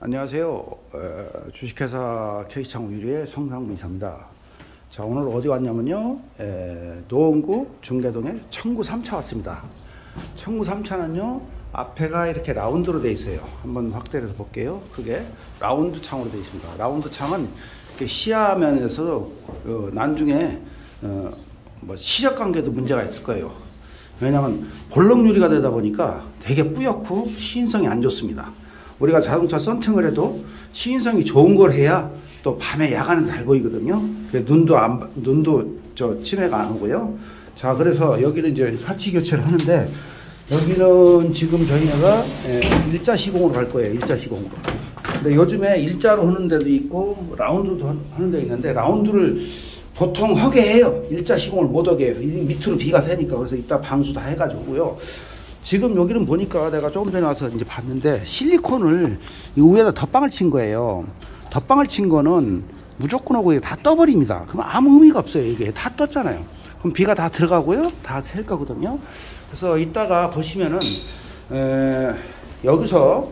안녕하세요. 주식회사 K창호 유리의 성상무 이사입니다. 자, 오늘 어디 왔냐면요. 노원구 중계동에 청구 3차 왔습니다. 청구 3차는요, 앞에가 이렇게 라운드로 되어 있어요. 한번 확대해서 볼게요. 그게 라운드 창으로 되어 있습니다. 라운드 창은 이렇게 시야면에서 나중에 뭐 시력 관계도 문제가 있을 거예요. 왜냐하면 볼록 유리가 되다 보니까 되게 뿌옇고 시인성이 안 좋습니다. 우리가 자동차 썬팅을 해도 시인성이 좋은 걸 해야 또 밤에 야간에 잘 보이거든요. 눈도 치매가 안 오고요. 자, 그래서 여기는 이제 하치 교체를 하는데, 여기는 지금 저희가 일자 시공으로 갈 거예요. 일자 시공으로. 근데 요즘에 일자로 하는 데도 있고 라운드도 하는 데 있는데, 라운드를 보통 하게 해요. 일자 시공을 못 하게 해요. 밑으로 비가 새니까. 그래서 이따 방수 다 해가지고요. 지금 여기는 보니까 내가 조금 전에 와서 이제 봤는데, 실리콘을 이 위에다 덧방을 친 거예요. 덧방을 친 거는 무조건 하고 다 떠버립니다. 그럼 아무 의미가 없어요. 이게 다 떴잖아요. 그럼 비가 다 들어가고요. 다 셀 거거든요. 그래서 이따가 보시면은, 여기서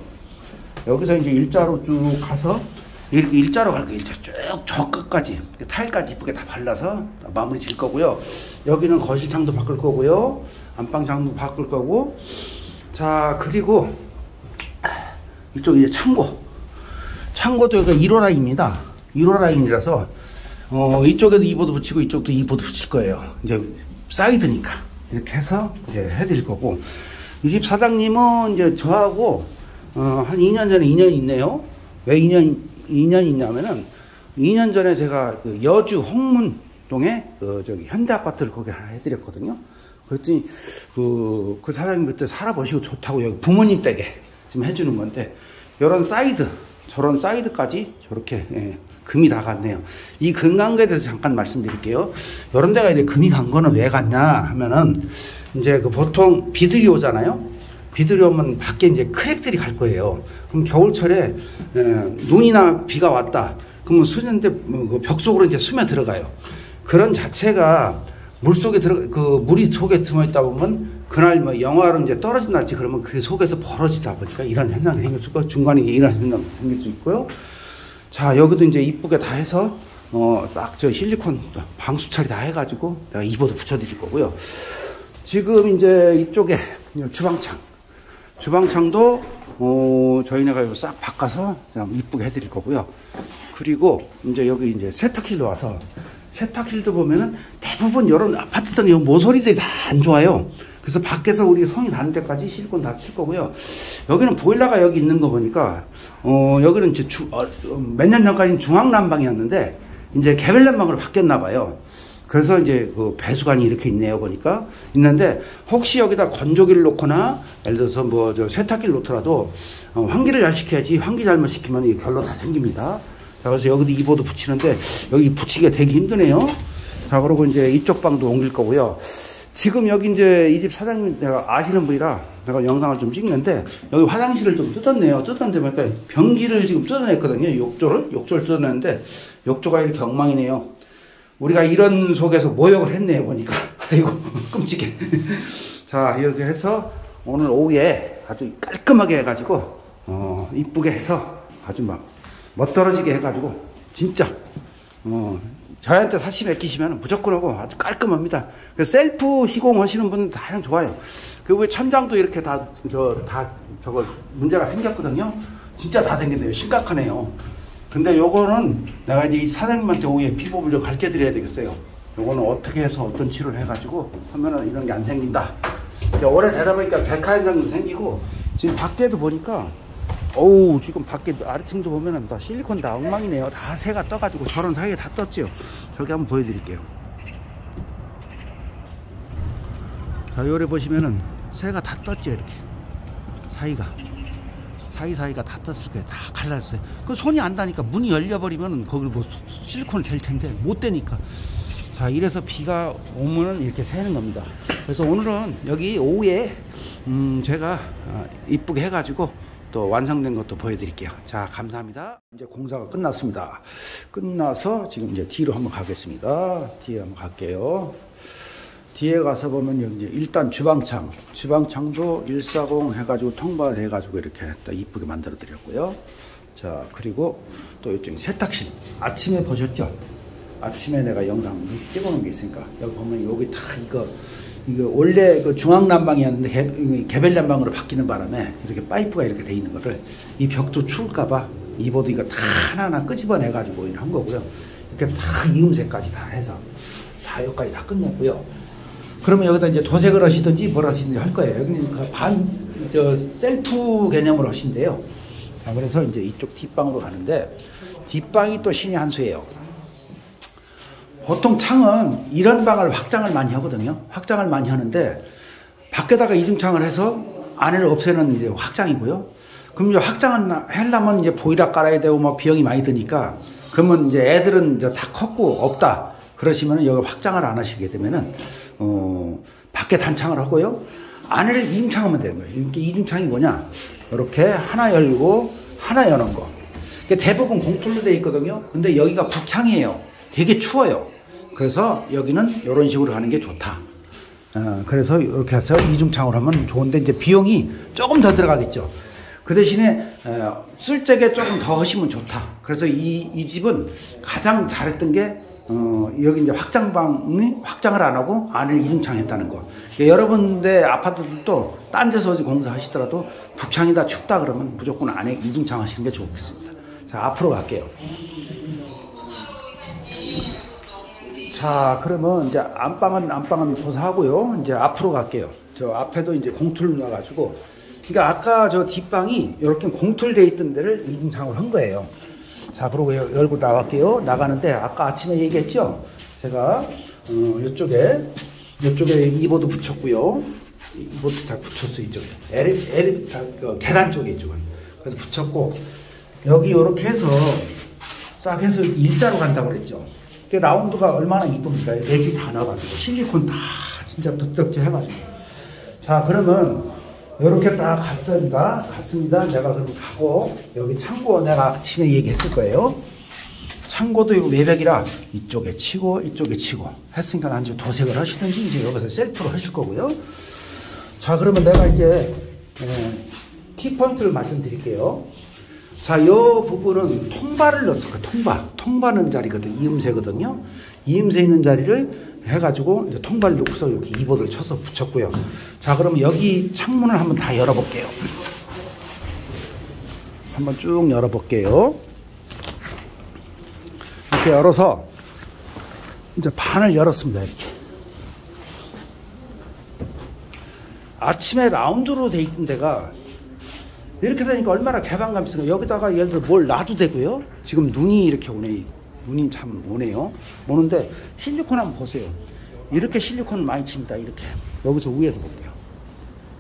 이제 일자로 쭉 가서, 이렇게 일자로 갈 거예요. 쭉 저 끝까지, 타일까지 이쁘게 다 발라서 마무리 질 거고요. 여기는 거실창도 바꿀 거고요. 안방창도 바꿀 거고. 자, 그리고 이쪽 이제 창고도 여기가 1호 라인입니다. 1호 라인이라서 이쪽에도 이보드 붙이고 이쪽도 이보드 붙일 거예요. 이제 사이드니까 이렇게 해서 이제 해드릴 거고. 이 집 사장님은 이제 저하고 한 2년 전에 인연이 있네요. 왜 인연이 있냐면은, 2년 전에 제가 그 여주 홍문동에 현대 아파트를 거기 하나 해드렸거든요. 그랬더니 그 사장님 그때 살아보시고 좋다고 여기 부모님 댁에 지금 해주는 건데, 저런 사이드까지 저렇게 금이 다 갔네요. 이 금 간 거에 대해서 잠깐 말씀드릴게요. 이런 데가 이렇게 금이 간 거는 왜 갔냐 하면은, 이제 그 보통 비들이 오잖아요. 비들이 오면 밖에 이제 크랙들이 갈 거예요. 그럼 겨울철에 눈이나 비가 왔다. 그러면 그 벽 속으로 이제 스며 들어가요. 그런 자체가 물이 속에 들어 있다 보면, 그날 뭐 영하로 이제 떨어진다 지 그러면 그 속에서 벌어지다 보니까 이런 현상이 생길 수 있고, 중간에 이런 현상이 생길 수 있고요. 자, 여기도 이제 이쁘게 다 해서 딱 저 실리콘 방수 처리 다 해가지고 내가 이보드 붙여드릴 거고요. 지금 이제 이쪽에 주방창도 저희네가 싹 바꿔서 이쁘게 해드릴 거고요. 그리고 이제 여기 이제 세탁실로 와서, 세탁실도 보면은 대부분 이런 아파트들은 모서리들이 다 안 좋아요. 그래서 밖에서 우리 성이 닿는 데까지 실리콘 다 칠 거고요. 여기는 보일러가 여기 있는 거 보니까, 여기는 이제 몇 년 전까지는 중앙난방이었는데, 이제 개별난방으로 바뀌었나 봐요. 그래서 이제 그 배수관이 이렇게 있네요. 보니까 있는데, 혹시 여기다 건조기를 놓거나, 예를 들어서 뭐 세탁기를 놓더라도 환기를 잘 시켜야지, 환기 잘못 시키면 이 결로 다 생깁니다. 자, 그래서 여기도 이보드 붙이는데, 여기 붙이기가 되게 힘드네요. 자, 그리고 이제 이쪽 방도 옮길 거고요. 지금 여기 이제 이 집 사장님 내가 아시는 분이라 내가 영상을 좀 찍는데, 여기 화장실을 좀 뜯었네요. 뜯었는데 보니까 변기를 지금 뜯어냈거든요. 욕조를 뜯어냈는데, 욕조가 이렇게 엉망이네요. 우리가 이런 속에서 모욕을 했네요. 보니까. 아이고, 끔찍해. 자, 이렇게 해서 오늘 오후에 아주 깔끔하게 해가지고, 이쁘게 해서 아주 막 멋떨어지게 해가지고, 진짜, 저한테 사실 맡기시면 무조건 하고 아주 깔끔합니다. 그래서 셀프 시공하시는 분은 다 좋아요. 그리고 천장도 이렇게 저거 문제가 생겼거든요. 진짜 다 생겼네요. 심각하네요. 근데 요거는 내가 이제 이 사장님한테 오후에 비법을 좀 가르쳐 드려야 되겠어요. 요거는 어떻게 해서 어떤 치료를 해가지고 하면은 이런 게 안 생긴다. 오래 되다 보니까 백화 현상도 생기고, 지금 밖에도 보니까, 지금 밖에 아래층도 보면은 다 실리콘 다 엉망이네요. 다 새가 떠가지고 저런 사이에 다 떴죠. 저기 한번 보여드릴게요. 자, 요래 보시면은 새가 다 떴죠. 이렇게 사이사이가 다 떴을 거예요. 다 갈라졌어요. 그 손이 안 닿으니까 문이 열려버리면 거기를 뭐 실리콘을 댈 텐데 못 대니까. 자, 이래서 비가 오면은 이렇게 새는 겁니다. 그래서 오늘은 여기 오후에 제가 이쁘게 해가지고 또 완성된 것도 보여드릴게요. 자, 감사합니다. 이제 공사가 끝났습니다. 끝나서 지금 이제 뒤로 한번 가겠습니다. 뒤에 한번 갈게요. 뒤에 가서 보면 여기 일단 주방창도 140 해가지고 통발해가지고 이렇게 딱 이쁘게 만들어 드렸고요. 자, 그리고 또 이쪽 세탁실. 아침에 보셨죠? 아침에 내가 영상 찍어 놓은 게 있으니까 여기 보면 여기 다 이거 원래 그 중앙난방이었는데 개별 난방으로 바뀌는 바람에 이렇게 파이프가 이렇게 돼 있는 거를 이 벽도 추울까봐 이보드 이거 다 하나하나 끄집어내 가지고 한 거고요. 이렇게 다 이음새까지 다 해서 다 여기까지 다 끝냈고요. 그러면 여기다 이제 도색을 하시든지 뭘 하시든지 할 거예요. 여기는 그 셀프 개념으로 하신대요. 자, 그래서 이제 이쪽 뒷방으로 가는데 뒷방이 또 신의 한 수예요. 보통 창은 이런 방을 확장을 많이 하거든요. 확장을 많이 하는데 밖에다가 이중창을 해서 안에를 없애는 이제 확장이고요. 그럼 이제 확장을 하려면 이제 보일러 깔아야 되고 뭐 비용이 많이 드니까 그러면 이제 애들은 이제 다 컸고 없다 그러시면은 여기 확장을 안 하시게 되면은 밖에 단창을 하고요. 안에를 이중창하면 되는 거예요. 이렇게 이중창이 뭐냐? 이렇게 하나 열고 하나 여는 거. 대부분 공틀로 되어 있거든요. 근데 여기가 북창이에요. 되게 추워요. 그래서 여기는 이런 식으로 하는 게 좋다. 그래서 이렇게 해서 이중창으로 하면 좋은데 이제 비용이 조금 더 들어가겠죠. 그 대신에 쓸 적에 조금 더 하시면 좋다. 그래서 이 집은 가장 잘했던 게 여기 이제 확장을 안 하고 안을 이중창 했다는 거. 여러분들 아파트들도 딴 데서 공사하시더라도 북창이다 춥다 그러면 무조건 안에 이중창 하시는 게 좋겠습니다. 자, 앞으로 갈게요. 자, 그러면 이제 안방은 조사하고요. 이제 앞으로 갈게요. 저 앞에도 이제 공틀 놔가지고. 그러니까 아까 저 뒷방이 이렇게 공틀 돼 있던 데를 이중창을 한 거예요. 자, 그러고 열고 나갈게요. 나가는데 아까 아침에 얘기했죠. 제가 이쪽에 이보드 붙였고요. 이보드 다 붙였어 이쪽에. 계단 쪽에 이쪽은. 그래서 붙였고 여기 이렇게 해서 싹 해서 일자로 간다고 그랬죠. 라운드가 얼마나 이쁩니까? 내지 다 넣어가지고 실리콘 다 진짜 덕덕지 해가지고. 자, 그러면 이렇게 딱 갔습니다. 내가 그럼 가고 여기 창고 내가 아침에 얘기했을 거예요. 창고도 이거 외벽이라 이쪽에 치고 이쪽에 치고 했으니까 난 이제 도색을 하시든지 이제 여기서 셀프로 하실 거고요. 자, 그러면 내가 이제 키포인트를 말씀드릴게요. 자, 이 부분은 통발을 넣었을 거예요. 통발 넣은 자리거든요. 이음새거든요. 이음새 있는 자리를 해가지고 이제 통발 넣고서 이렇게 이보드를 쳐서 붙였고요. 자, 그러면 여기 창문을 한번 다 열어볼게요. 한번 쭉 열어볼게요. 이렇게 열어서 이제 반을 열었습니다. 이렇게. 아침에 라운드로 돼 있던 데가 이렇게 되니까 얼마나 개방감 있어요. 여기다가 예를 들어 뭘 놔도 되고요. 지금 눈이 이렇게 오네. 눈이 참 오네요. 오는데 실리콘 한번 보세요. 이렇게 실리콘을 많이 칩니다. 이렇게. 여기서 위에서 볼게요.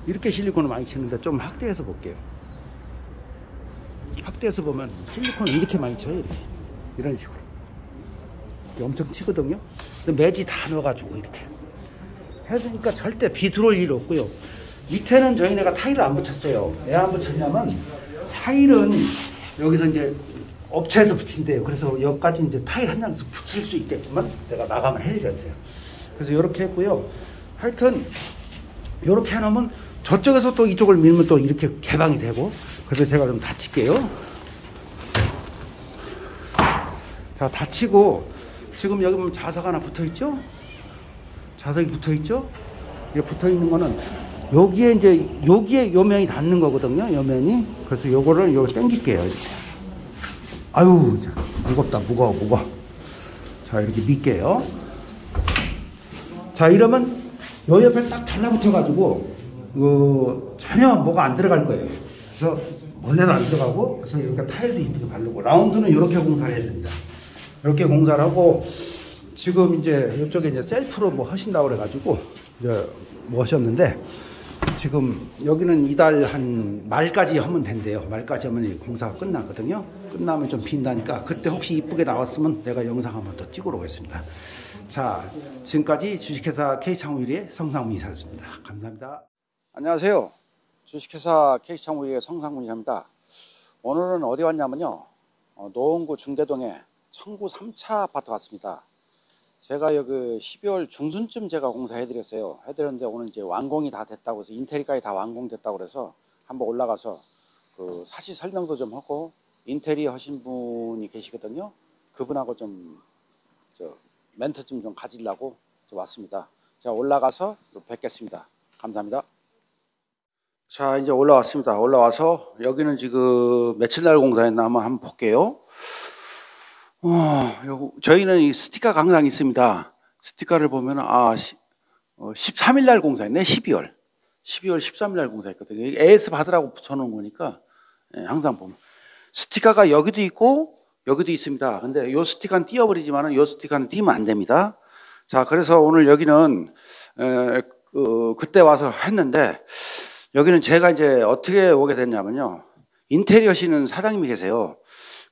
이렇게 실리콘을 많이 치는데 좀 확대해서 볼게요. 확대해서 보면 실리콘을 이렇게 많이 쳐요. 이렇게. 이런 식으로. 엄청 치거든요. 매지 다 넣어가지고 이렇게. 해서니까 절대 비 들어올 일이 없고요. 밑에는 저희네가 타일을 안 붙였어요. 왜 안 붙였냐면 타일은 여기서 이제 업체에서 붙인대요. 그래서 여기까지 이제 타일 한 장에서 붙일 수 있게끔만 내가 마감을 해드렸어요. 그래서 이렇게 했고요. 하여튼 이렇게 해놓으면 저쪽에서 또 이쪽을 밀면 또 이렇게 개방이 되고. 그래서 제가 좀 닫힐게요. 자, 닫히고 지금 여기 보면 자석 하나 붙어있죠? 자석이 붙어있죠? 이게 붙어있는 거는 여기에 이제 여기에 요면이 닿는 거거든요. 요면이. 그래서 요거를 당길게요. 이렇게. 아유, 무겁다. 무거워. 자, 이렇게 밀게요. 자, 이러면 요 옆에 딱 달라붙어 가지고 전혀 뭐가 안 들어갈 거예요. 그래서 원래는 안 들어가고, 그래서 이렇게 타일도 이쁘게 바르고, 라운드는 이렇게 공사를 해야 됩니다. 이렇게 공사를 하고, 지금 이제 이쪽에 이제 셀프로 뭐 하신다고 그래가지고 이제 뭐 하셨는데, 지금 여기는 이달 한 말까지 하면 된대요. 말까지 하면 공사가 끝나거든요. 끝나면 좀 빈다니까 그때 혹시 이쁘게 나왔으면 내가 영상 한번 더 찍으러 오겠습니다. 자, 지금까지 주식회사 K창우일의 성상문 이사였습니다. 감사합니다. 안녕하세요. 주식회사 K창우일의 성상문 이사입니다. 오늘은 어디 왔냐면요. 노원구 중대동에 청구 3차 아파트 왔습니다. 제가 여기 12월 중순쯤 제가 공사해드렸어요. 해드렸는데 오늘 이제 완공이 다 됐다고 해서 인테리어까지 다 완공됐다고 그래서 한번 올라가서 그 사시 설명도 좀 하고 인테리어 하신 분이 계시거든요. 그분하고 좀 멘트 좀 가지려고 왔습니다. 자, 올라가서 뵙겠습니다. 감사합니다. 자, 이제 올라왔습니다. 올라와서 여기는 지금 며칠 날 공사했나 한번 볼게요. 저희는 이 스티커가 항상 있습니다. 스티커를 보면 13일 날 공사했네. 12월 13일 날 공사했거든요. AS 받으라고 붙여놓은 거니까 항상 보면 스티커가 여기도 있고 여기도 있습니다. 근데 요 스티커는 띄워버리지만은 요 스티커는 띄면 안 됩니다. 자, 그래서 오늘 여기는 그때 와서 했는데 여기는 제가 이제 어떻게 오게 됐냐면요. 인테리어 하시는 사장님이 계세요.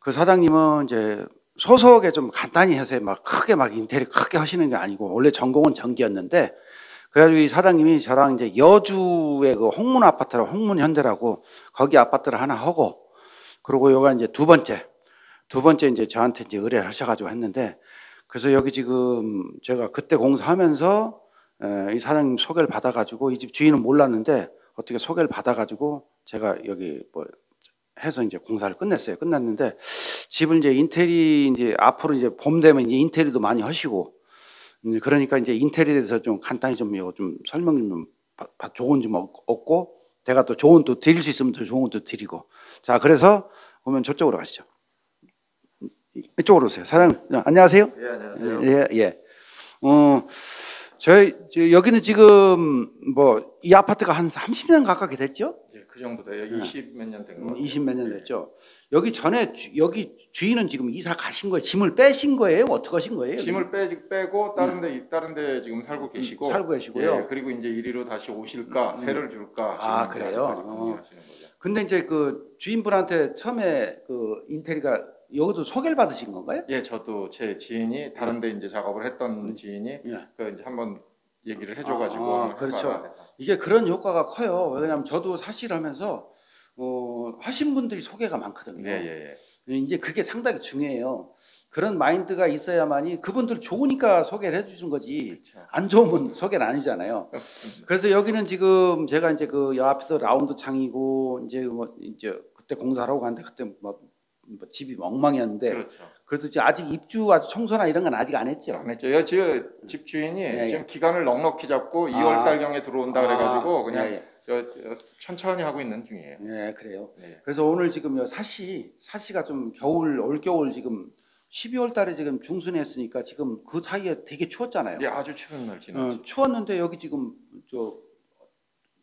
그 사장님은 이제 소소하게 좀 간단히 해서 막 크게 막 인테리어 크게 하시는 게 아니고 원래 전공은 전기였는데 그래가지고 이 사장님이 저랑 이제 여주의 그 홍문 아파트라고 홍문 현대라고 거기 아파트를 하나 하고 그리고 요가 이제 두 번째 이제 저한테 이제 의뢰를 하셔가지고 했는데 그래서 여기 지금 제가 그때 공사하면서 이 사장님 소개를 받아가지고 이 집 주인은 몰랐는데 어떻게 소개를 받아가지고 제가 여기 뭐 해서 이제 공사를 끝냈어요. 끝났는데 집을 이제 이제 앞으로 이제 봄 되면 이제 인테리어도 많이 하시고 그러니까 이제 인테리어에 대해서 좀 간단히 좀 설명 좀 좋은 좀 얻고 제가 또 좋은 또 드릴 수 있으면 더 좋은 것도 드리고 자 그래서 보면 저쪽으로 가시죠. 이쪽으로 오세요. 사장님 안녕하세요. 예, 안녕하세요. 예. 여기는 지금 뭐 이 아파트가 한 30년 가깝게 됐죠? 예, 그 정도 돼요. 20 몇 년 된 거. 20 몇 년 됐죠. 여기 전에 여기 주인은 지금 이사 가신 거예요? 짐을 빼신 거예요? 어떻게 하신 거예요? 짐을 빼고 다른 데 지금 살고 계시고. 살고 계시고요. 예, 그리고 이제 이리로 다시 오실까, 세를 줄까. 그래요. 근데 이제 그 주인분한테 처음에 그 인테리어가 여기도 소개를 받으신 건가요? 예, 저도 제 지인이 다른 데 이제 작업을 했던 지인이 그 이제 한번 얘기를 해줘가지고. 그렇죠. 이게 그런 효과가 커요. 왜냐하면 저도 사실 하면서 하신 분들이 소개가 많거든요. 예. 이제 그게 상당히 중요해요. 그런 마인드가 있어야만이 그분들 좋으니까 소개를 해주신 거지. 그렇죠. 안 좋으면 소개는 아니잖아요. 그래서 여기는 지금 제가 이제 그 옆에서 라운드 창이고 이제 그때 공사를 하고 갔는데 그때 뭐 집이 엉망이었는데. 그렇죠. 그래서 이제 아직 입주 청소나 이런 건 아직 안 했죠. 안 했죠. 집 주인이 지금 기간을 넉넉히 잡고 2월 달경에 들어온다 그래가지고 그냥 천천히 하고 있는 중이에요. 네, 그래요. 네. 그래서 오늘 지금 사시가 좀 올겨울 지금 12월 달에 지금 중순했으니까 지금 그 사이에 되게 추웠잖아요. 예, 아주 추운 날 지났죠. 추웠는데 여기 지금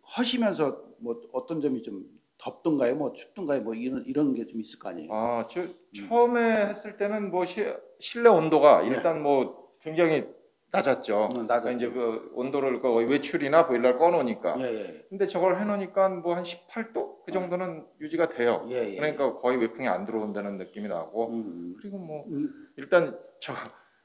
하시면서 뭐 어떤 점이 좀 덥던가요? 뭐 춥던가요? 뭐 이런 게 좀 있을 거 아니에요? 처음에 했을 때는 뭐 실내 온도가 일단 뭐 굉장히 낮았죠. 낮았죠. 이제 그 온도를 그 외출이나 보일러를 꺼놓으니까. 예. 근데 저걸 해놓으니까 뭐 한 18도 그 정도는 유지가 돼요. 예. 그러니까 거의 외풍이 안 들어온다는 느낌이 나고. 그리고 뭐 일단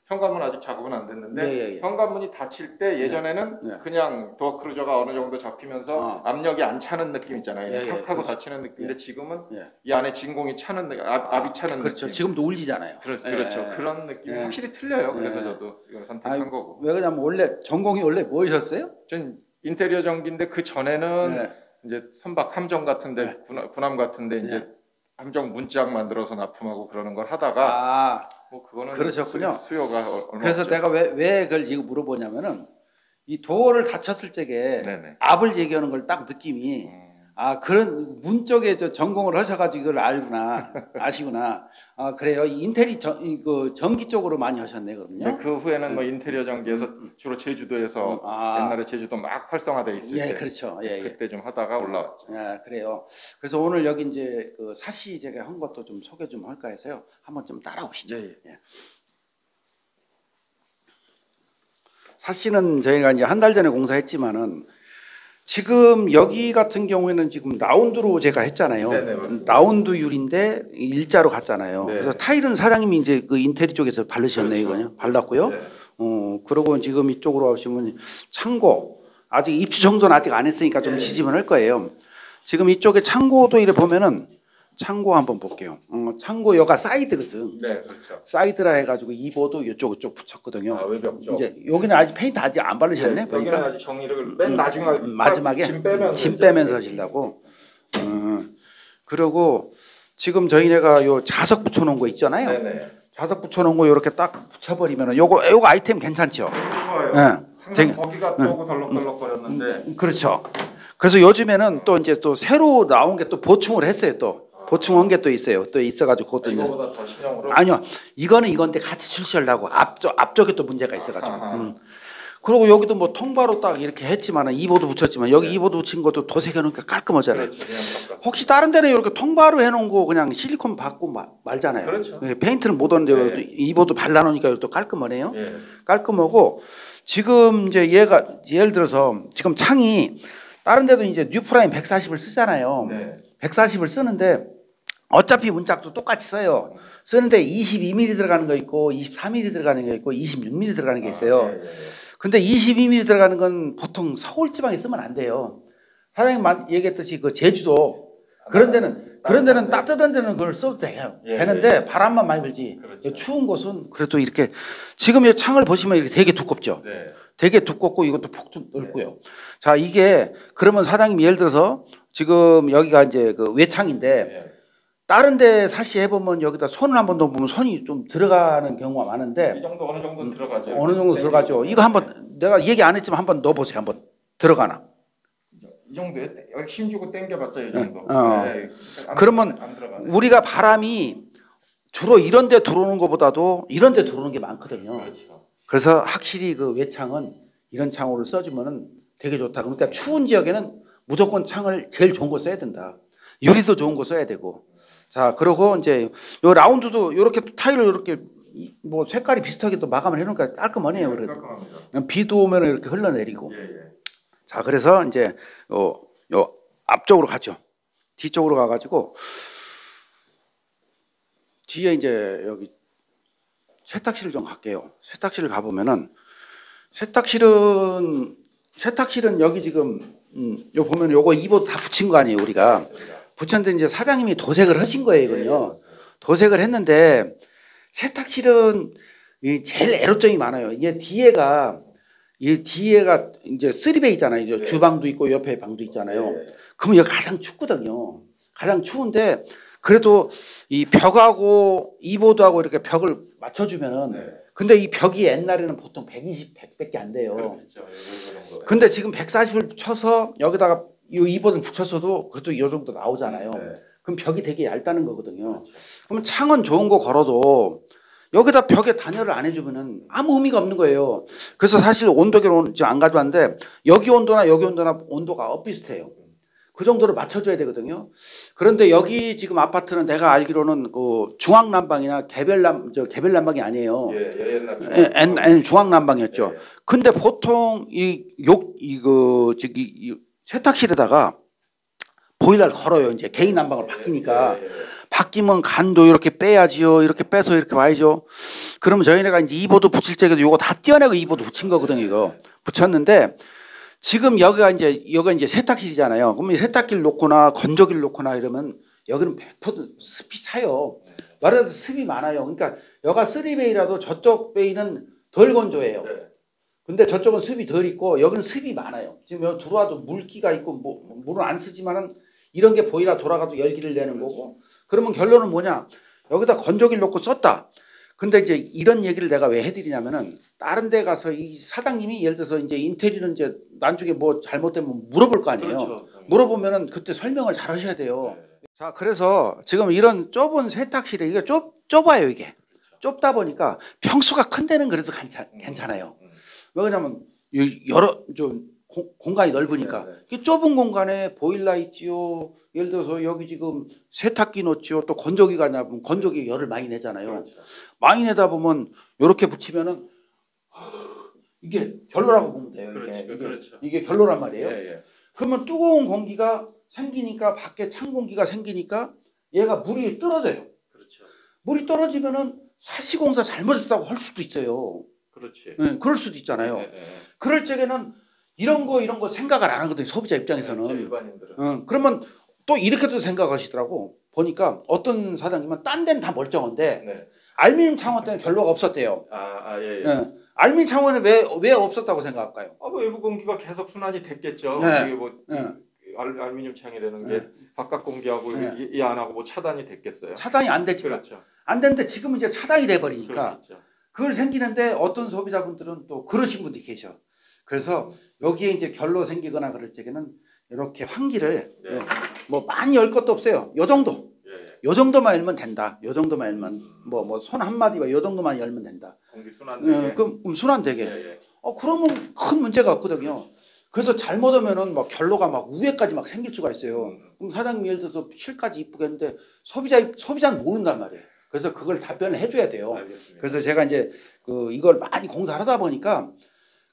현관문 아직 작업은 안 됐는데 현관문이 닫힐 때 예전에는 그냥 도어 크루저가 어느 정도 잡히면서 압력이 안 차는 느낌 있잖아요. 탁 하고 닫히는 느낌인데 지금은 이 안에 진공이 차는 압이 차는 그렇죠. 느낌. 지금도 울리잖아요. 그렇죠. 그런 느낌이 확실히 틀려요. 그래서 저도 이걸 선택한 거고. 왜 그러냐면 원래 전공이 원래 뭐이셨어요? 전 인테리어 전기인데 그 전에는 이제 선박 함정 같은데 군함 같은데 이제 함정 문짝 만들어서 납품하고 그러는 걸 하다가 뭐 그거는 그러셨군요. 수요가 얼마 그래서 없죠. 내가 왜 그걸 지금 물어보냐면은 이 도어를 닫혔을 적에 압을 얘기하는 걸 딱 느낌이 그런 문 쪽에 전공을 하셔가지고 이걸 아시구나. 그래요. 인테리 그 전기 쪽으로 많이 하셨네 그럼요. 네, 그 후에는 뭐 인테리어 전기에서 주로 제주도에서 옛날에 제주도 막 활성화돼 있을 때, 그렇죠. 그때 좀 하다가 올라왔죠. 그래요. 그래서 오늘 여기 이제 그 사시 제가 한 것도 좀 소개 좀 할까 해서요. 한번 좀 따라오시죠. 사시는 저희가 이제 한 달 전에 공사했지만은. 지금 여기 같은 경우에는 지금 라운드로 제가 했잖아요. 라운드율인데 일자로 갔잖아요. 그래서 타일은 사장님이 이제 그 인테리 쪽에서 바르셨네요. 이거요. 발랐고요. 그리고 지금 이쪽으로 오시면 창고 아직 입주 정도는 아직 안 했으니까 좀 지지분할 거예요. 지금 이쪽에 창고도 이래 보면은 창고 한번 볼게요. 창고 여가 사이드거든. 네, 그렇죠. 사이드라 해가지고 이보도 이쪽 붙였거든요. 외벽 쪽. 이제 여기는 아직 페인트 아직 안 바르셨네. 보니까. 여기는 아직 정리를 맨 마지막에 짐 빼면서 하시려고. 그리고 지금 저희네가 요 자석 붙여놓은 거 있잖아요. 네네. 자석 붙여놓은 거 이렇게 딱 붙여버리면은 요거 아이템 괜찮죠? 좋아요. 예. 항상 거기가 또 덜렁덜렁거렸는데. 그렇죠. 그래서 요즘에는 또 이제 또 새로 나온 게 또 보충을 했어요. 또 보충한 게 또 있어요. 또 있어가지고 그것도 이거보다 더 신형으로. 아니요. 이거는 이건데 같이 출시하려고 앞쪽에 또 문제가 있어가지고. 그리고 여기도 뭐 통바로 딱 이렇게 했지만은 이보드 붙였지만 여기 이보드 붙인 것도 도색해 놓으니까 깔끔하잖아요. 그렇죠. 혹시 다른 데는 이렇게 통바로 해놓은 거 그냥 실리콘 받고 말잖아요. 그렇죠. 페인트는 못 하는데 네. 이보드 발라놓으니까 또 깔끔하네요. 예. 깔끔하고 지금 이제 얘가 예를 들어서 지금 창이 다른 데도 이제 뉴프라임 140을 쓰잖아요. 네. 140을 쓰는데 어차피 문짝도 똑같이 써요. 쓰는데 22mm 들어가는 거 있고 23mm 들어가는 거 있고 26mm 들어가는 게 있어요. 예. 근데 22mm 들어가는 건 보통 서울 지방에 쓰면 안 돼요. 사장님 얘기했듯이 그 제주도 그런 데는 따뜻한 데는 그걸 써도 돼요. 되는데 바람만 많이 불지. 그렇죠. 추운 곳은 그래도 이렇게 지금 이 창을 보시면 이렇게 되게 두껍죠. 네. 되게 두껍고 이것도 폭도 넓고요. 자, 이게 그러면 사장님 예를 들어서 지금 여기가 이제 그 외창인데 네. 다른 데 사시 해보면 여기다 손을 한번 넣어보면 손이 좀 들어가는 경우가 많은데 이 정도 어느 정도는 들어가죠. 어느 정도 들어가죠. 이거 한번 내가 얘기 안 했지만 한번 넣어보세요. 한번 들어가나. 이 정도에 여기 힘주고 당겨봤자 이 정도. 네. 안 그러면 들어가네. 우리가 바람이 주로 이런 데 들어오는 것보다도 이런 데 들어오는 게 많거든요. 그렇죠. 그래서 확실히 그 외창은 이런 창호를 써주면은 되게 좋다. 그러니까 추운 지역에는 무조건 창을 제일 좋은 거 써야 된다. 유리도 좋은 거 써야 되고. 자, 그리고 이제 요 라운드도 이렇게 타일을 이렇게 뭐 색깔이 비슷하게 또 마감을 해놓으니까 깔끔하네요. 그래도 깔끔합니다. 비도 오면 이렇게 흘러내리고. 예, 예. 자, 그래서 이제 요 앞쪽으로 가죠. 뒤쪽으로 가가지고 뒤에 이제 여기 세탁실을 좀 갈게요. 세탁실을 가보면은 세탁실은 여기 지금 요 보면 요거 이보드 다 붙인 거 아니에요, 우리가. 붙였는데 이제 사장님이 도색을 하신 거예요, 이건요. 도색을 했는데 세탁실은 이 제일 애로점이 많아요. 이게 뒤에가 이제 3베이잖아요. 이제 주방도 있고 옆에 방도 있잖아요. 그러면 여기 가장 춥거든요. 가장 추운데 그래도 이 벽하고 이보드하고 이렇게 벽을 맞춰주면은 근데 이 벽이 옛날에는 보통 120, 100밖에 안 돼요. 근데 지금 140을 쳐서 여기다가 이 이보드를 붙였어도 그래도 이 정도 나오잖아요. 그럼 벽이 되게 얇다는 거거든요. 그러면 창은 좋은 거 걸어도 여기다 벽에 단열을 안 해주면은 아무 의미가 없는 거예요. 그래서 사실 온도계를 지금 안 가져왔는데 여기 온도나 여기 온도나 온도가 엇비슷해요. 그 정도로 맞춰줘야 되거든요. 그런데 여기 지금 아파트는 내가 알기로는 그 중앙난방이나 개별난방이 아니에요. 옛날 중앙난방이었죠. 근데 보통 이 세탁실에다가 보일러를 걸어요. 이제 개인 난방으로 바뀌니까. 바뀌면 간도 이렇게 빼야지요. 이렇게 빼서 이렇게 와야죠. 그러면 저희네가 이제 이보드 붙일 적에도 요거 다 떼어내고 이보드 붙인 거거든요. 이거 붙였는데 지금 여기가 이제 세탁실이잖아요. 그러면 세탁기를 놓거나 건조기를 놓거나 이러면 여기는 100% 습이 차요. 말하자면 습이 많아요. 그러니까 여가 3베이라도 저쪽 베이는 덜 건조해요. 근데 저쪽은 습이 덜 있고 여기는 습이 많아요. 지금 여기 들어와도 물기가 있고 물은 안 쓰지만은 이런 게 보일러 돌아가도 열기를 내는 거고. 그러면 결론은 뭐냐? 여기다 건조기를 놓고 썼다. 근데 이제 이런 얘기를 내가 왜 해드리냐면은 다른 데 가서 이 사장님이 예를 들어서 이제 인테리어는 이제 나중에 뭐 잘못되면 물어볼 거 아니에요. 그렇죠. 물어보면은 그때 설명을 잘 하셔야 돼요. 자, 그래서 지금 이런 좁은 세탁실에 이게 좁아요, 이게. 좁다 보니까 평수가 큰 데는 그래도 괜찮아요. 왜 그러냐면 여러 좀 공간이 넓으니까. 이 좁은 공간에 보일러 있지요. 예를 들어서 여기 지금 세탁기 놓지요. 또 건조기가 나면 건조기 열을 많이 내잖아요. 그렇죠. 많이 내다 보면 이렇게 붙이면은 이게 결로라고 보면 돼요. 이게 결로란 말이에요. 그러면 뜨거운 공기가 생기니까 밖에 찬 공기가 생기니까 얘가 물이 떨어져요. 그렇죠. 물이 떨어지면은 사시공사 잘못했다고 할 수도 있어요. 그렇지. 네, 그럴 수도 있잖아요. 그럴 적에는 이런 거 생각을 안 하거든요. 소비자 입장에서는. 일반인들은. 그러면 또 이렇게도 생각하시더라고. 보니까 어떤 사장님은 딴 데는 다 멀쩡한데 알루미늄 창호 때는 결로가 없었대요. 알루미늄 창호는 왜 없었다고 생각할까요? 외부 공기가 계속 순환이 됐겠죠. 알루미늄 창이라는 게 바깥 공기하고 이 안하고 뭐 차단이 됐겠어요? 차단이 안 됐죠. 그렇죠. 안 됐는데 지금은 이제 차단이 돼 버리니까 그렇겠죠. 그걸 생기는데 어떤 소비자분들은 또 그러신 분들이 계셔. 그래서 여기에 이제 결로 생기거나 그럴 적에는 이렇게 환기를 뭐 많이 열 것도 없어요. 요 정도. 요 정도만 열면 된다. 요 정도만 열면 뭐 손 한마디만 요 정도만 열면 된다. 공기 순환되게. 그럼 순환되게. 그러면 큰 문제가 없거든요. 그래서 잘못하면은 막 결로가 막 우회까지 막 생길 수가 있어요. 그럼 사장님 예를 들어서 실까지 이쁘게 했는데 소비자는 모른단 말이에요. 그래서 그걸 답변을 해줘야 돼요. 알겠습니다. 그래서 제가 이제 이걸 많이 공사를 하다 보니까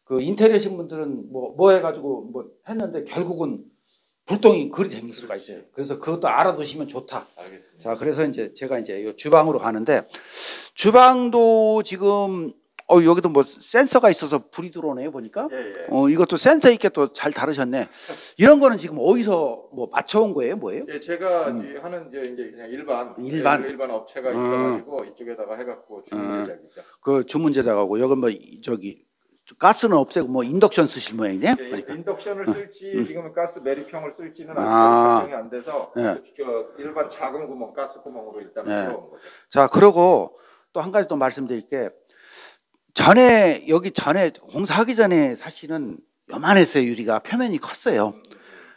그 인테리어신 분들은 뭐 해가지고 뭐 했는데 결국은 불똥이 그리 생길 수가 있어요. 그래서 그것도 알아두시면 좋다. 알겠습니다. 자, 그래서 이제 제가 이제 요 주방으로 가는데 주방도 지금 여기도 뭐 센서가 있어서 불이 들어오네요 보니까. 이것도 센서 있게 또 잘 다루셨네. 이런 거는 지금 어디서 뭐 맞춰온 거예요, 뭐예요? 예, 제가 하는 이제 그냥 일반 업체가 있어가지고 이쪽에다가 해갖고 주문 제작이죠. 그 주문 제작하고 여기 뭐 저기 가스는 없애고 뭐 인덕션 쓰실 모양이네. 그러니까. 인덕션을 쓸지 지금은 가스 매립형을 쓸지는 아직 결정이 안 돼서 일반 작은 구멍 가스 구멍으로 일단 들어온 거죠. 자, 그러고 또 한 가지 또 말씀드릴 게 여기 전에 공사하기 전에 사실은 요만했어요. 유리가 표면이 컸어요.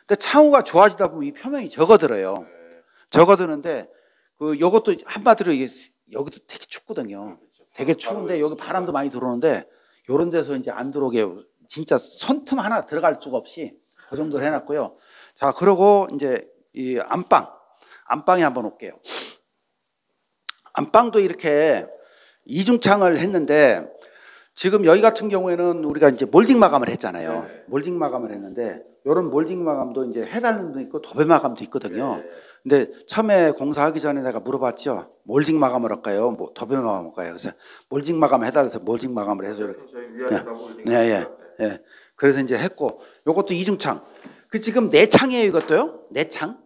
근데 창호가 좋아지다 보면 이 표면이 적어들어요. 적어드는데 요것도 한마디로 여기도 되게 춥거든요. 되게 추운데 여기 바람도 많이 들어오는데 요런 데서 이제 안 들어오게 진짜 손틈 하나 들어갈 수가 없이 그 정도로 해놨고요. 자, 그러고 이제 이 안방에 한번 올게요. 안방도 이렇게 이중창을 했는데 지금 여기 같은 경우에는 우리가 이제 몰딩 마감을 했잖아요. 몰딩 마감을 했는데 요런 몰딩 마감도 이제 해달는 도 있고 도배 마감도 있거든요. 근데 처음에 공사하기 전에 내가 물어봤죠. 몰딩 마감을 할까요? 뭐 도배 마감을 할까요? 그래서 몰딩 마감 해달라서 몰딩 마감을 해서 이렇게. 그래서 이제 했고 요것도 이중창. 그 지금 내창이에요, 이것도요. 내창.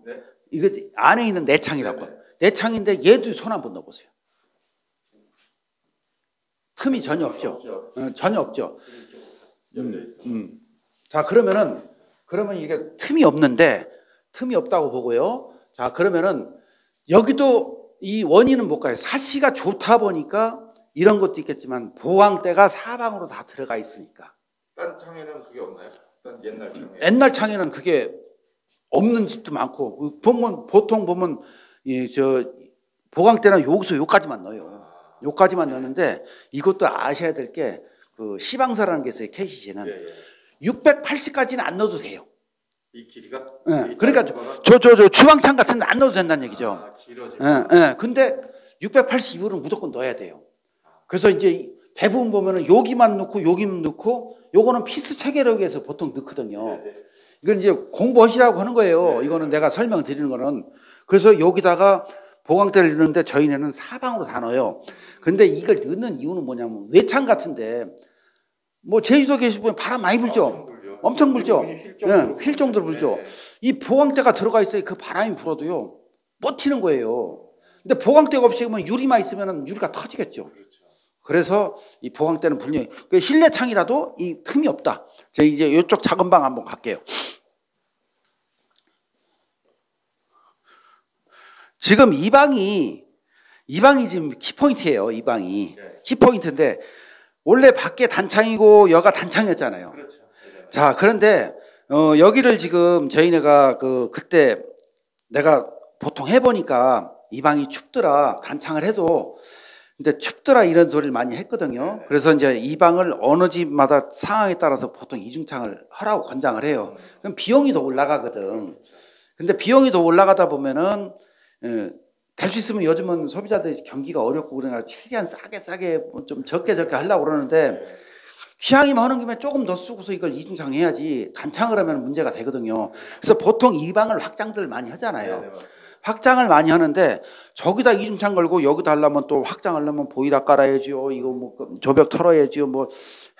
이거 안에 있는 내창이라고. 내창인데 얘도 손 한번 넣어보세요. 틈이 전혀 없죠. 전혀 없죠. 자, 그러면 이게 틈이 없다고 보고요. 자, 그러면은 여기도 이 원인은 뭘까요? 사시가 좋다 보니까 이런 것도 있겠지만 보강대가 사방으로 다 들어가 있으니까. 딴 창에는 그게 없나요? 딴 옛날 창에. 옛날 창에는 그게 없는 집도 많고 보통 보면 보강대는 여기서 여기까지만 넣어요. 요까지만 넣는데 이것도 아셔야 될 게 그 시방서라는 게 있어요. KCC는 680까지는 안 넣어도 돼요. 이 길이가? 그러니까 저 주방창 같은 데 안 넣어도 된다는 얘기죠. 길어지면. 근데 680 이후로는 무조건 넣어야 돼요. 그래서 이제 대부분 보면은 여기만 넣고 여기만 넣고 요거는 피스 체계력에서 보통 넣거든요. 이건 이제 공부하시라고 하는 거예요. 이거는 내가 설명드리는 거는. 그래서 여기다가 보강대를 넣는데 저희는 사방으로 다 넣어요. 근데 이걸 넣는 이유는 뭐냐면 외창 같은데 뭐 제주도 계시면 바람 많이 불죠. 엄청 불죠. 휠 정도로 불죠. 이 보강대가 들어가 있어야 그 바람이 불어도요 버티는 거예요. 근데 보강대가 없이 면 유리만 있으면 유리가 터지겠죠. 그래서 이 보강대는 분명히 실내 창이라도 이 틈이 없다. 제가 이제 이쪽 작은 방 한번 갈게요. 지금 이 방이 지금 키포인트예요. 이 방이 키포인트인데 원래 밖에 단창이고 여가 단창이었잖아요. 자, 그런데 여기를 지금 저희네가 그때 내가 보통 해보니까 이 방이 춥더라. 단창을 해도 근데 춥더라 이런 소리를 많이 했거든요. 그래서 이제 이 방을 어느 집마다 상황에 따라서 보통 이중창을 하라고 권장을 해요. 그럼 비용이 더 올라가거든. 근데 비용이 더 올라가다 보면은 될 수 있으면 요즘은 소비자들이 경기가 어렵고 그러니까 최대한 싸게 좀 적게 하려고 그러는데 기왕이면 하는 김에 조금 더 쓰고서 이걸 이중창 해야지 단창을 하면 문제가 되거든요. 그래서 보통 이 방을 확장들 많이 하잖아요. 확장을 많이 하는데 저기다 이중창 걸고 여기다 하려면 또 확장하려면 보일러 깔아야지요. 이거 뭐 조벽 털어야지요. 뭐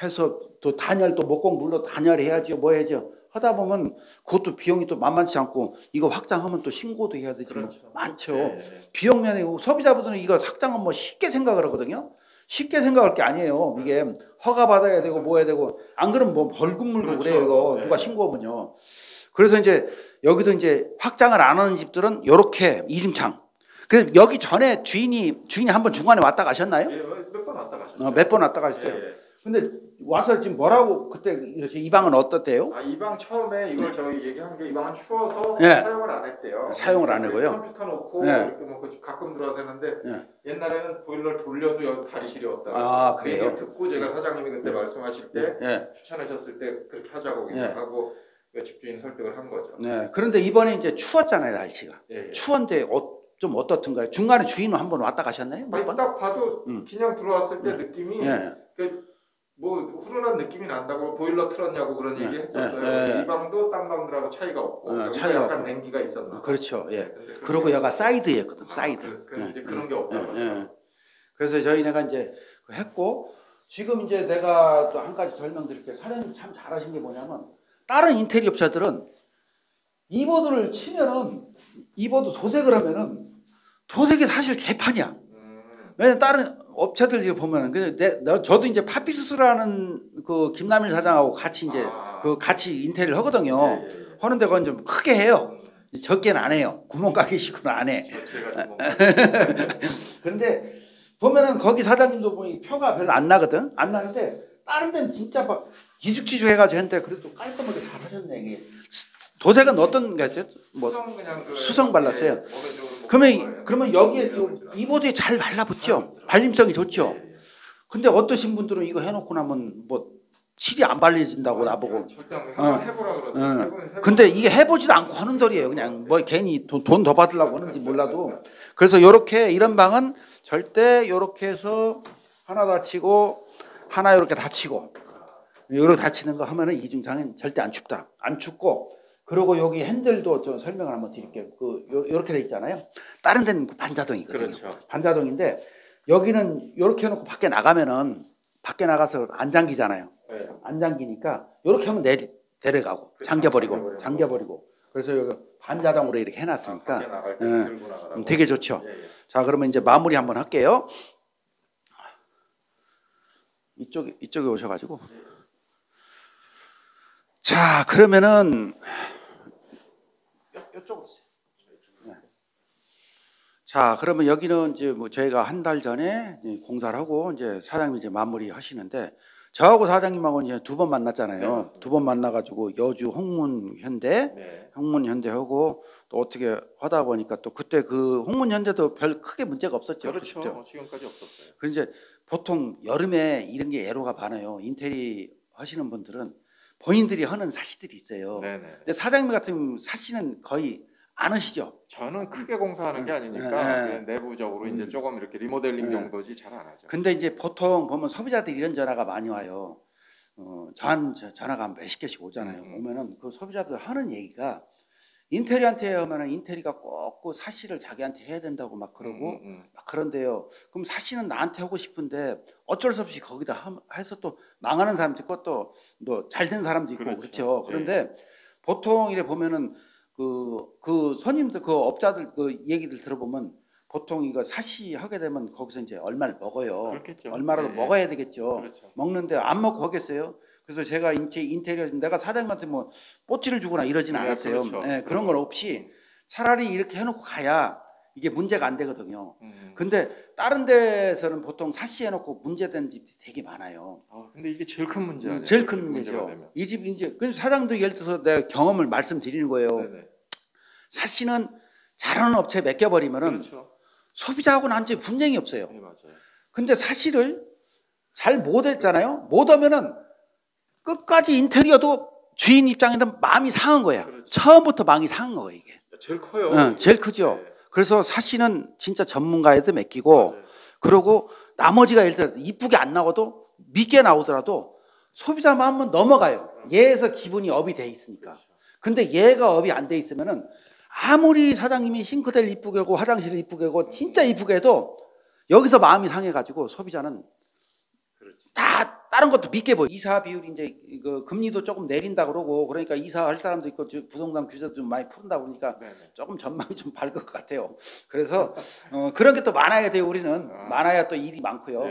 해서 또 단열 또 목공 물로 단열해야지요. 뭐 해야지요. 하다 보면 그것도 비용이 또 만만치 않고 이거 확장하면 또 신고도 해야 되지. 그렇죠. 뭐 많죠. 비용 면에 소비자분들은 이거 확장은 뭐 쉽게 생각을 하거든요. 쉽게 생각할 게 아니에요. 이게 허가 받아야 되고 뭐 해야 되고 안 그러면 뭐 벌금 물고 그래요. 이거 누가 신고하면요. 그래서 이제 여기도 이제 확장을 안 하는 집들은 요렇게 이중창. 그래서 여기 전에 주인이 한번 중간에 왔다 가셨나요? 예, 몇 번 왔다 가셨죠. 몇 번 왔다 가셨어요. 예, 예. 근데 와서 지금 뭐라고 그때 이 방은 어떻대요? 이 방 처음에 이걸 저희 얘기한 게 이 방은 추워서 네. 사용을 안 했대요. 사용을 안 하고요. 컴퓨터 놓고 네. 이렇게 뭐 가끔 들어와서 했는데 네. 옛날에는 보일러를 돌려도 여기 발이 시려웠다. 그래요? 그 얘기를 듣고 제가 사장님이 그때 말씀하실 때 네. 추천하셨을 때 그렇게 하자고 하고 집주인 설득을 한 거죠. 네. 그런데 이번에 이제 추웠잖아요, 날씨가. 예. 추웠는데 좀 어떻던가요? 중간에 주인은 한번 왔다 가셨나요? 아니, 딱 봐도 그냥 들어왔을 때 느낌이 뭐 후련한 느낌이 난다고 보일러 틀었냐고 그런 얘기 했었어요. 이 방도 딴 방들하고 차이가 없고 차이가 약간 냉기가 있었나. 그렇죠. 예. 그리고 여기가 사이드였거든. 사이드. 이제 그런 게 없다고. 그래서 저희네가 이제 했고 지금 이제 내가 또 한 가지 설명드릴게요. 사장님 참 잘하신 게 뭐냐면 다른 인테리어 업체들은 이보드를 치면은 이보드 도색을 하면은 도색이 사실 개판이야. 왜냐면 다른 업체들 보면은 저도 이제 파피루스라는 그 김남일 사장하고 같이 이제 같이 인테리어를 하거든요. 하는데 그건 좀 크게 해요. 적게는 안 해요. 구멍가게식으로 안 해. 근데 보면은 거기 사장님도 보니 표가 별로 안 나거든. 안 나는데 다른 데는 진짜 막 기죽지죽 해가지고 했는데 그래도 깔끔하게 잘 하셨네. 이게 도색은 어떤 게 있어요? 뭐 수성 발랐어요. 그러면 여기에 이보드에 잘 발라붙죠. 발림성이 좋죠. 근데 어떠신 분들은 이거 해놓고 나면 뭐 칠이 안 발려진다고 나보고. 근데 이게 해보지도 않고 하는 소리예요. 그냥 뭐 괜히 돈 더 받으려고 하는지 몰라도. 그래서 요렇게 이런 방은 절대 요렇게 해서 하나 닫히고 하나 요렇게 닫히고 요렇게 닫히는 거 하면은 이중창은 절대 안 춥다. 안 춥고. 그리고 여기 핸들도 좀 설명을 한번 드릴게요. 요렇게 돼 있잖아요. 다른 데는 반자동이거든요. 그렇죠. 반자동인데 여기는 요렇게 해놓고 밖에 나가면은 밖에 나가서 안 잠기잖아요. 네. 안 잠기니까 요렇게 하면 내려가고 잠겨버리고. 그래서 여기 반자동으로 이렇게 해놨으니까 밖에 나갈 때 들고 나가라고. 되게 좋죠. 예. 자, 그러면 이제 마무리 한번 할게요. 이쪽에 오셔가지고. 자, 그러면은 이쪽으로 오세요. 네. 자, 그러면 여기는 이제 뭐 저희가 한 달 전에 공사를 하고 이제 사장님이 이제 마무리 하시는데 저하고 사장님하고 이제 2번 만났잖아요. 네. 2번 만나가지고 여주 홍문현대, 홍문현대하고 또 어떻게 하다 보니까 또 그때 그 홍문현대도 별 크게 문제가 없었죠. 그렇죠. 지금까지 없었어요. 그 이제 보통 여름에 이런 게 애로가 많아요. 인테리어 하시는 분들은 본인들이 하는 사시들이 있어요. 네네. 근데 사장님 같은 사시는 거의 안 하시죠? 저는 크게 공사하는 게 아니니까 그냥 내부적으로 이제 조금 이렇게 리모델링 정도지 잘 안 하죠. 근데 이제 보통 보면 소비자들이 이런 전화가 많이 와요. 전화가 몇십 개씩 오잖아요. 오면은 그 소비자들 하는 얘기가 인테리어한테 하면은 인테리어가 꼭 그 사시를 자기한테 해야 된다고 막 그러고 막 그런데요. 그럼 사시는 나한테 하고 싶은데 어쩔 수 없이 거기다 해서 또 망하는 사람도 있고 또 잘 된 사람도 있고 그렇죠. 그런데 보통 이래 보면은 그 손님들 그 업자들 그 얘기들 들어보면 보통 이거 사시 하게 되면 거기서 이제 얼마를 먹어요. 그렇겠죠. 얼마라도 먹어야 되겠죠. 그렇죠. 먹는데 안 먹고 하겠어요. 그래서 제가 인테리어 내가 사장님한테 뭐 뽀찌를 주거나 이러진 않았어요. 그렇죠. 네, 그런 건 없이 차라리 이렇게 해놓고 가야 이게 문제가 안 되거든요. 근데 다른 데서는 보통 사시 해놓고 문제된 집이 되게 많아요. 근데 이게 제일 큰 문제 아니에요? 제일 큰 문제죠. 이 집 이제 그래서 사장도 예를 들어서 내가 경험을 말씀드리는 거예요. 네네. 사시는 잘하는 업체에 맡겨버리면은 소비자하고는 한지 분쟁이 없어요. 네, 맞아요. 근데 사시를 잘 못했잖아요. 못하면은 끝까지 인테리어도 주인 입장에는 마음이 상한 거야. 처음부터 마음이 상한 거예요, 이게. 제일 커요. 제일 크죠. 네. 그래서 사시는 진짜 전문가에도 맡기고, 그리고 나머지가 예를 들어서 이쁘게 안 나와도 밉게 나오더라도 소비자 마음은 넘어가요. 얘에서 기분이 업이 돼 있으니까. 근데 얘가 업이 안 돼 있으면은 아무리 사장님이 싱크대를 이쁘게 하고 화장실을 이쁘게 하고 진짜 이쁘게 해도 여기서 마음이 상해가지고 소비자는 다 다른 것도 믿게 보여. 이사 비율이 이제 그 금리도 조금 내린다 그러고 그러니까 이사할 사람도 있고 부동산 규제도 좀 많이 푼다 그러니까 조금 전망이 좀 밝을 것 같아요. 그래서 그런 게 또 많아야 돼요. 우리는 많아야 또 일이 많고요.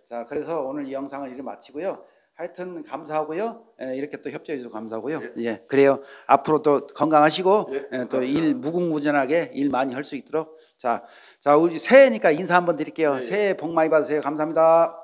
자, 그래서 오늘 이 영상을 이렇게 마치고요. 하여튼 감사하고요. 예, 이렇게 또 협조해 주셔서 감사하고요. 예, 그래요. 앞으로도 건강하시고 또 일 무궁무진하게 일 많이 할 수 있도록 자 우리 새해니까 인사 한번 드릴게요. 새해 복 많이 받으세요. 감사합니다.